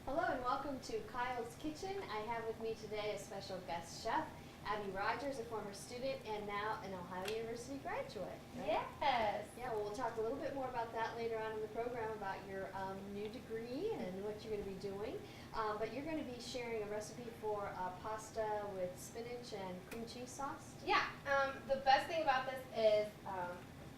Hello and welcome to Kyle's Kitchen. I have with me today a special guest chef, Abbey Rogers, a former student and now an Ohio University graduate. Right? Yes. Yeah, well, we'll talk a little bit more about that later on in the program about your new degree and what you're going to be doing. But you're going to be sharing a recipe for pasta with spinach and cream cheese sauce. Yeah. The best thing about this is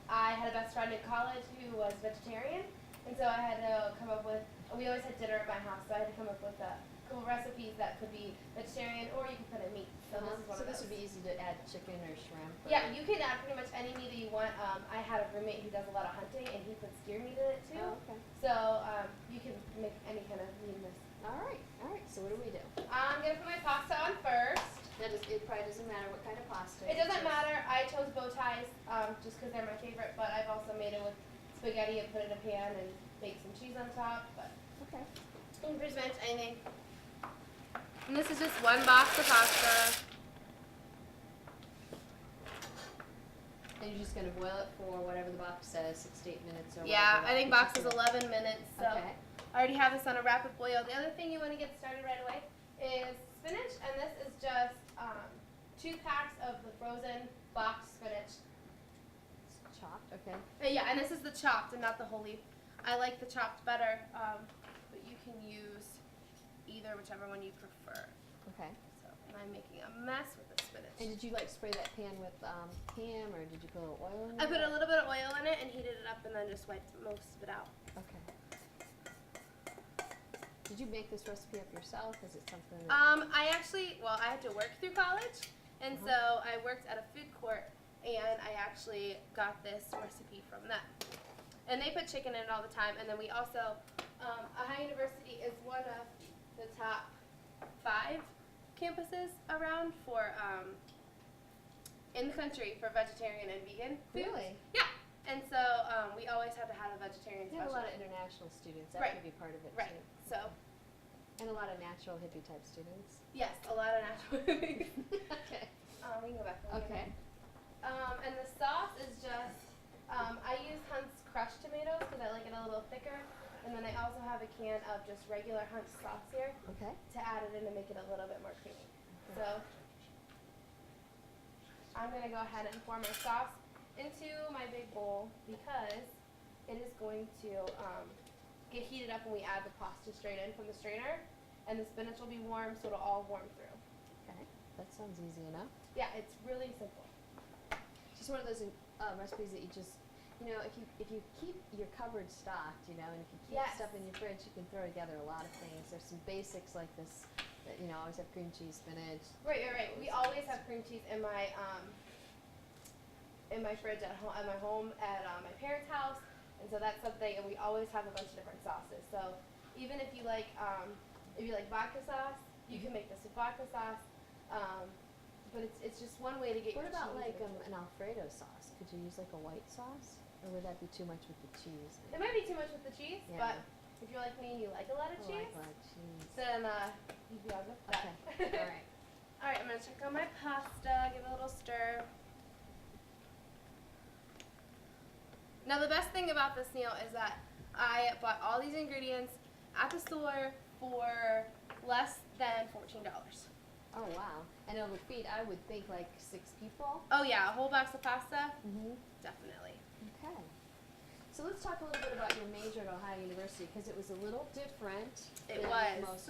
I had a best friend in college who was vegetarian, and so I had to come up with. We always had dinner at my house, so I had to come up with cool recipes that could be vegetarian or you could put in meat. So this would be easy to add chicken or shrimp. Yeah, you can add pretty much any meat that you want. I had a roommate who does a lot of hunting, and he puts deer meat in it too. Oh, okay. So you can make any kind of meat in this. All right. So what do we do? I'm gonna put my pasta on first. It probably doesn't matter what kind of pasta. It doesn't matter. I chose bow ties just because they're my favorite, but I've also made it with spaghetti and put it in a pan and bake some cheese on top. But okay. you can pretty much anything. And this is just one box of pasta. And you're just going to boil it for whatever the box says, 6 to 8 minutes or Yeah, whatever. I think box is 11 minutes. So okay. I already have this on a rapid boil. The other thing you want to get started right away is spinach, and this is just 2 packs of the frozen boxed spinach. It's chopped, okay. Yeah, and this is the chopped and not the whole leaf. I like the chopped better, but you can use either, whichever one you prefer. Okay. So, and I'm making a mess with the spinach. And did you spray that pan with ham, or did you put a little oil in it? I put a little bit of oil in it and heated it up and then just wiped most of it out. Okay. Did you make this recipe up yourself? Is it something that... I had to work through college, and so I worked at a food court, and I actually got this recipe from them. And they put chicken in it all the time, and then we also, Ohio University is one of the top 5 campuses around for, in the country for vegetarian and vegan foods. Really? Yeah. And so we always had to have a vegetarian You have a lot of specialty. international students. That Right. could be part of it, Right. too. So, And a lot of natural hippie type students. yes, a lot of natural. Okay. We can go back. Okay. And the sauce is just, I use Hunt's crushed tomatoes because I like it a little thicker. And then I also have a can of just regular Hunt's sauce here Okay. to add it in to make it a little bit more creamy. So I'm going to go ahead and pour my sauce into my big bowl because it is going to get heated up when we add the pasta straight in from the strainer. And the spinach will be warm, so it'll all warm through. Okay. That sounds easy enough. Yeah, it's really simple. Just one of those recipes that you just, if you keep your cupboard stocked, and if you keep Yes. stuff in your fridge, you can throw together a lot of things. There's some basics like this that, always have cream cheese, spinach. Right. We always have cream cheese in my fridge at my home at my parents' house, and so that's something. And we always have a bunch of different sauces. So even if you like vodka sauce, you can make this with vodka sauce. But it's just one way to get. What your about cheese an Alfredo sauce? Could you use a white sauce, or would that be too much with the cheese? It might be too much with the cheese, Yeah. but if you're like me and you like a lot of I cheese, like a lot of cheese. then you can go with that. Okay. All right. All right, I'm gonna check on my pasta. Give it a little stir. Now the best thing about this meal is that I bought all these ingredients at the store for less than $14. Oh wow! And it would feed, I would think, 6 people. Oh yeah, a whole box of pasta? Mm-hmm. Definitely. Okay. So let's talk a little bit about your major at Ohio University, because it was a little different. It than was. most.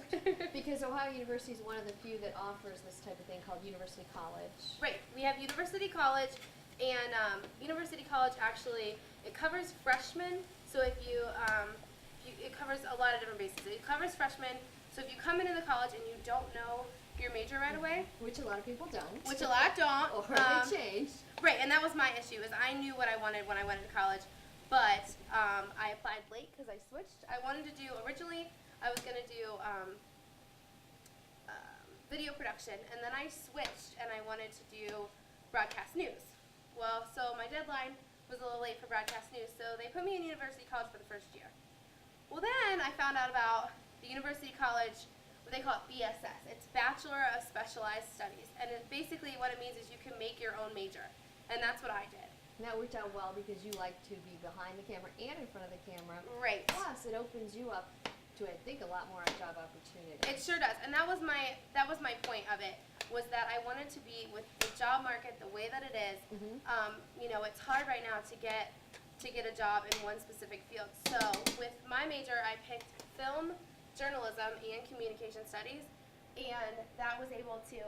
Because Ohio University is one of the few that offers this type of thing called University College. Right. We have University College, and University College actually, it covers freshmen. So if you, it covers a lot of different bases. It covers freshmen. So if you come into the college and you don't know your major right away, Which a lot of people don't. which a lot don't, Or they changed. right, and that was my issue, is I knew what I wanted when I went into college, but I applied late because I switched. I wanted to do, originally, I was going to do video production, and then I switched and I wanted to do broadcast news. Well, so my deadline was a little late for broadcast news, so they put me in University College for the first year. Well, then I found out about the University College, what they call it BSS. It's Bachelor of Specialized Studies. And basically what it means is you can make your own major. And that's what I did. And that worked out well because you like to be behind the camera and in front of the camera. Right. Plus, it opens you up to, I think, a lot more job opportunities. It sure does, and that was my point of it, was that I wanted to be with the job market the way that it is. You know, it's hard right now to get a job in one specific field. So with my major, I picked film, journalism, and communication studies, and that was able to.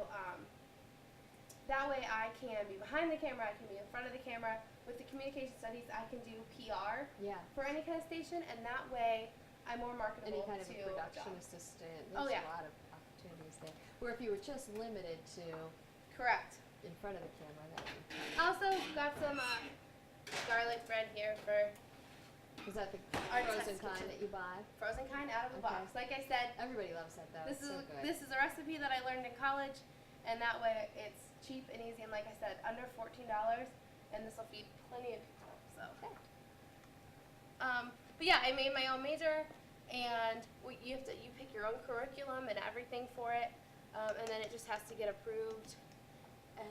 That way I can be behind the camera, I can be in front of the camera. With the communication studies, I can do PR for any kind of station, and that way I'm more marketable any kind of to a production jobs. assistant. Oh, There's yeah. a lot of opportunities there. Where if you were just limited to Correct. in front of the camera, that would be Also got some garlic bread here for is that the Our frozen test kind kitchen. that you buy? frozen kind out of the Okay. box. Like I said, Everybody loves that though. this It's is so good. this is a recipe that I learned in college, and that way it's cheap and easy. And like I said, under $14, and this will feed plenty of people. So, Okay. but yeah, I made my own major, and you pick your own curriculum and everything for it, and then it just has to get approved. And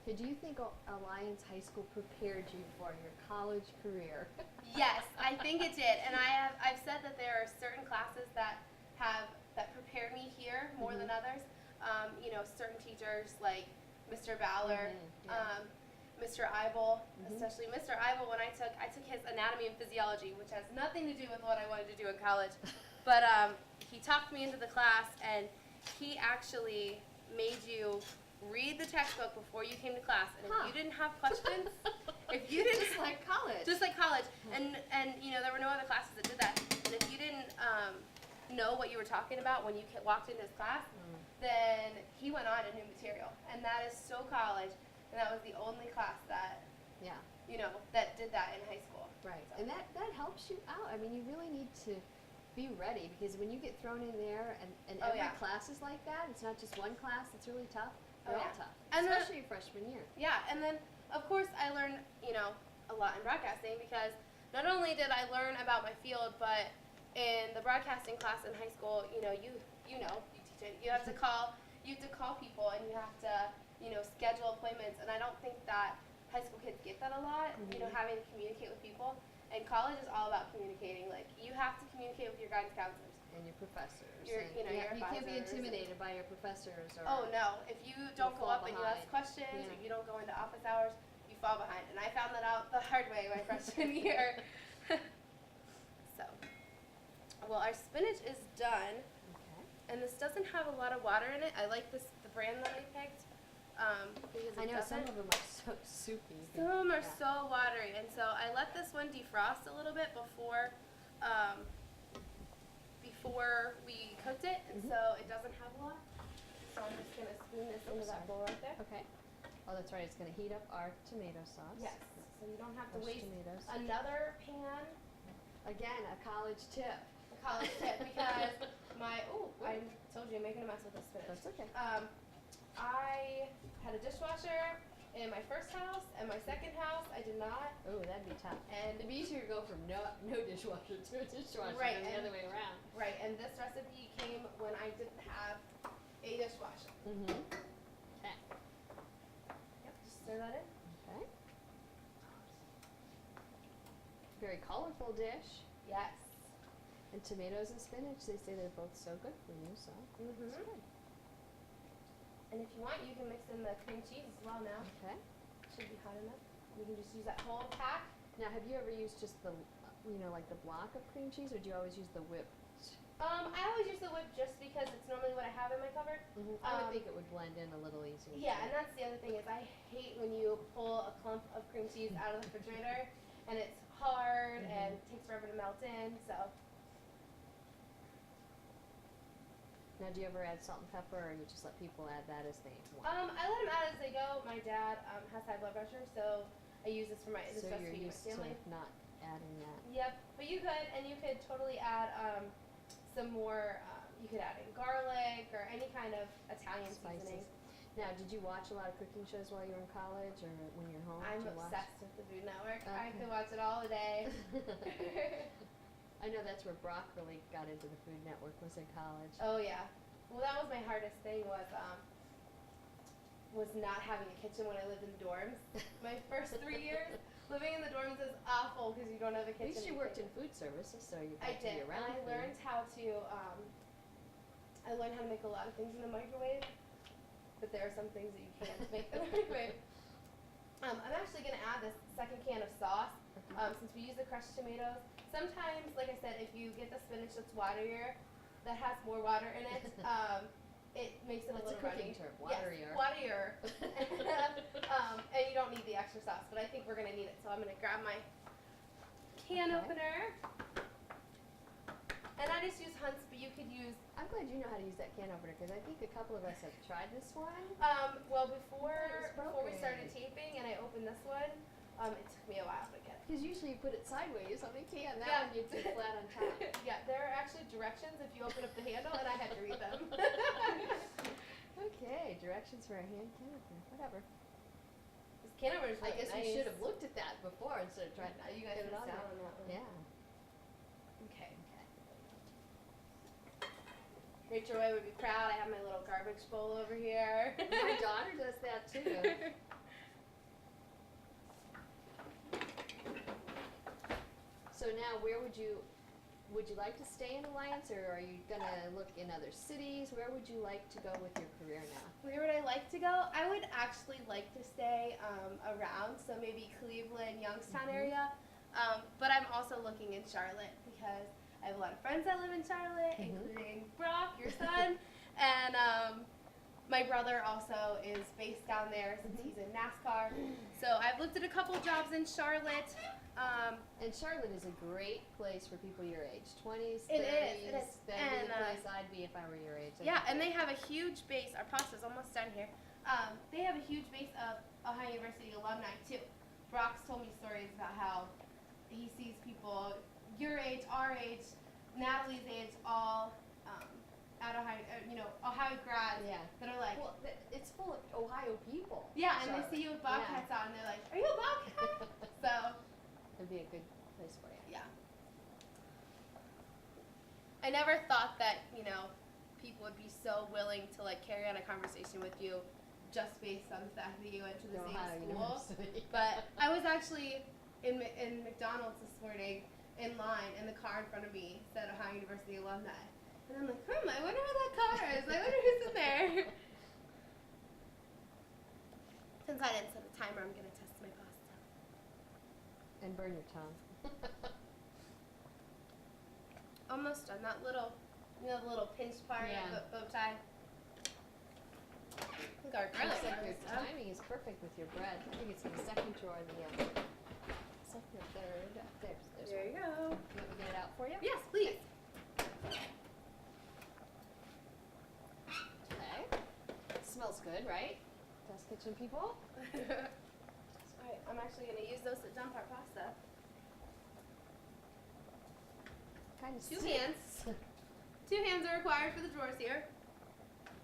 Okay, do you think Alliance High School prepared you for your college career? yes, I think it did. And I've said that there are certain classes that prepared me here more than others. You know, certain teachers like Mr. Ballard, Mr. Eibel, especially Mr. Eibel. When I took his anatomy and physiology, which has nothing to do with what I wanted to do in college, but he talked me into the class, and he actually made you read the textbook before you came to class, and if you didn't have questions, if you didn't just like college, and you know there were no other classes that did that, and if you didn't know what you were talking about when you walked into his class, then he went on to new material, and that is so college, and that was the only class that you know that did that in high school. right? So. And that helps you out. I mean, you really need to be ready because when you get thrown in there, and Oh, every yeah. class is like that. It's not just one class that's really tough. Oh, They're all yeah. tough, And then- especially your freshman year. Yeah, and then of course I learned, you know, a lot in broadcasting because not only did I learn about my field, but in the broadcasting class in high school, you know, you teach it. You have to call people, and you have to, you know, schedule appointments. And I don't think that high school kids get that a lot. You know, having to communicate with people. And college is all about communicating. Like you have to communicate with your guidance counselors. And your professors. Your and your you can't be advisors intimidated by your professors. Or Oh no! If you don't go fall up and you ask behind. questions, Yeah. or you don't go into office hours, you fall behind. And I found that out the hard way my freshman year. So, well, our spinach is done, Okay. and this doesn't have a lot of water in it. I like the brand that I picked because I it know some doesn't. of them are so soupy. Some of them are Yeah. so watery, and so I let this one defrost a little bit before we cooked it, and so it doesn't have a lot. So I'm just gonna spoon this into that bowl right there. Okay. Oh, that's right. It's going to heat up our tomato sauce. Yes, so you don't have to Fresh waste tomatoes. another pan. Again, a college tip. A college tip because I told you I'm making a mess with this spinach. That's okay. I had a dishwasher in my first house and my second house. I did not. Oh, that'd be tough. And It'd be easier to go from no dishwasher to a dishwasher Right, than the and- other way around. right, and this recipe came when I didn't have a dishwasher. Mm-hmm. Okay. Yep, just stir that in. Okay. Very colorful dish. Yes. And tomatoes and spinach, they say they're both so good for you, so it's Mhm. good. And if you want, you can mix in the cream cheese as well now. Okay. Should be hot enough. You can just use that whole pack. Now, have you ever used just the, like the block of cream cheese, or do you always use the whipped? I always use the whip just because it's normally what I have in my cupboard. I would think it would blend in a little easier. Yeah, too. and that's the other thing is I hate when you pull a clump of cream cheese out of the refrigerator and it's hard and takes forever to melt in. So Now, do you ever add salt and pepper, or you just let people add that as they want? I let them add as they go. My dad has high blood pressure, so I use this for this So you're recipe used for my family. to not adding that. Yep, but you could totally add some more. You could add in garlic or any kind of Italian seasoning. Spices. Now, did you watch a lot of cooking shows while you were in college, or when you're home? I'm Did you watch? obsessed with the Food Network. I Okay. could watch it all day. I know that's where Brock really got into the Food Network, was in college. Oh yeah. Well, that was my hardest thing was not having a kitchen when I lived in dorms. My first 3 years, Living in the dorms is awful because you don't have a At kitchen. least you worked in food services, so you I got to be did, and around I food. learned how to. I learned how to make a lot of things in the microwave, but there are some things that you can't make in the microwave. I'm actually gonna add this second can of sauce since we use the crushed tomatoes. Sometimes, like I said, if you get the spinach that's waterier, that has more water in it, it makes it a That's little a cooking runny. term, waterier. Yes, waterier. And you don't need the extra sauce, but I think we're gonna need it, so I'm gonna grab my can opener. And I just use Hunt's, but you could use. I'm glad you know how to use that can opener because I think a couple of us have tried this one. Well, before we broken. started taping and I opened this one, it took me a while to get it. Because usually you put it sideways on the can. That Yeah. one you do flat on top. Yeah, there are actually directions if you open up the handle, and I had to read them. Okay, directions for a hand can opener. Whatever. This can opener is I really guess nice. we should have looked at that before instead of trying to You guys get it missed on out there. on that one. Yeah. Okay. Rachel Roy would be proud. I have my little garbage bowl over here. My daughter does that too. So now, where would you like to stay in Alliance, or are you gonna look in other cities? Where would you like to go with your career now? Where would I like to go? I would actually like to stay around, so maybe Cleveland, Youngstown area. But I'm also looking in Charlotte because I have a lot of friends that live in Charlotte, including Brock, your son, and my brother also is based down there since he's in NASCAR. So I've looked at a couple jobs in Charlotte. And Charlotte is a great place for people your age, 20s, 30s. It is. That'd be And, the place I'd be if I were your age. Yeah, and they have a huge base. Our pasta's almost done here. They have a huge base of Ohio University alumni too. Brock's told me stories about how he sees people your age, our age, Natalie's age, all at Ohio, Ohio grads Yeah. that are like, Well, it's full of Ohio people. yeah, and Charlotte. they see you with Bobcats on, and they're like, are you a Bobcat? So, It'd be a good place for you. yeah. I never thought that, people would be so willing to like carry on a conversation with you just based on the fact that you went to the same Ohio school. University. But I was actually in McDonald's this morning in line, and the car in front of me said Ohio University alumni. And I'm like, I wonder where that car is. I wonder who's in there. Since I didn't set a timer, I'm going to test my pasta. And burn your tongue. Almost done. That little, the little pinch part Yeah. of the bow tie. I think our garlic Looks like your is done. timing is perfect with your bread. I think it's in the second drawer, second or third. There's There one. you go. You want me to get it out for you? Yes, please. Okay. Smells good, right? Test kitchen people. Alright, I'm actually going to use those to dump our pasta. Kind of 2 hands. 2 hands are required for the drawers here.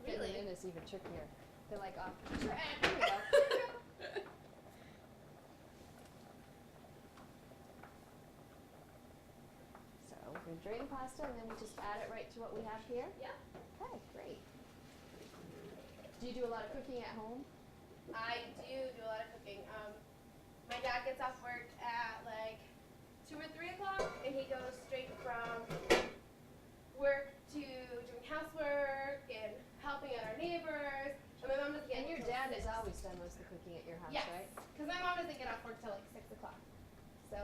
Getting Really? it in is even trickier. They're like off track. Here we go. So we're gonna drain pasta and then we just add it right to what we have here. Yeah. Okay, great. Do you do a lot of cooking at home? I do a lot of cooking. My dad gets off work at like 2 or 3 o'clock, and he goes straight from work to doing housework and helping out our neighbors. And my mom doesn't get And your till dad 6. has always done most of the cooking at your house, Yes, right? because my mom doesn't get off work till like 6 o'clock. So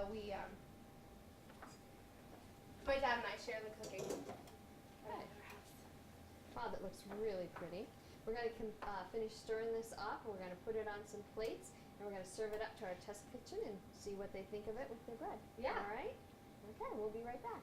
my dad and I share the cooking at our house. Wow, that looks really pretty. We're going to finish stirring this up. We're going to put it on some plates, and we're going to serve it up to our test kitchen and see what they think of it with their bread. Yeah. All right? Okay, we'll be right back.